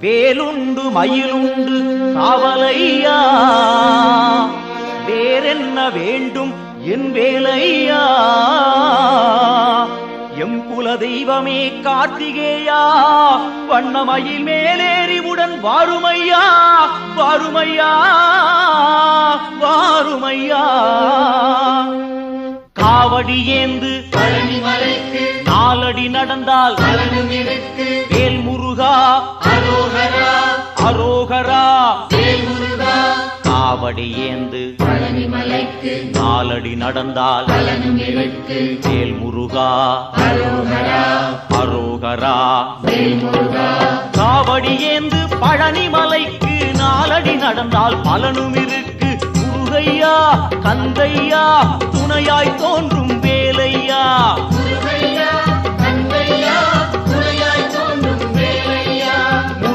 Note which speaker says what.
Speaker 1: வேலுண்டு மயிலுண்டு காவலையா, வேறென்ன வேண்டும் என் வேலையா? எம் குல தெய்வமே கார்த்திகேயா, வண்ணமயில் மேலேறிவுடன் வாருமையா, வாருமையா, வாருமையா. காவடி ஏந்து
Speaker 2: பழனிமலைக்கு
Speaker 1: நாலடி நடந்தால்
Speaker 2: பலனும் இருக்கு.
Speaker 1: வேல் முருகா
Speaker 2: அரோகரா
Speaker 1: அரோகரா.
Speaker 2: வேல் முருகா.
Speaker 1: காவடி ஏந்து
Speaker 2: பழனிமலைக்கு
Speaker 1: நாலடி நடந்தால்
Speaker 2: பலனும் இருக்கு.
Speaker 1: வேல் முருகா
Speaker 2: அரோகரா
Speaker 1: அரோகரா.
Speaker 2: வேல் முருகா.
Speaker 1: காவடி ஏந்து பழனிமலைக்கு நாலடி நடந்தால் பலனும் இருக்கு. முருகையா கந்தையா துணையாய் தோன்றும் வேலையா.
Speaker 2: முருகையா கந்தையா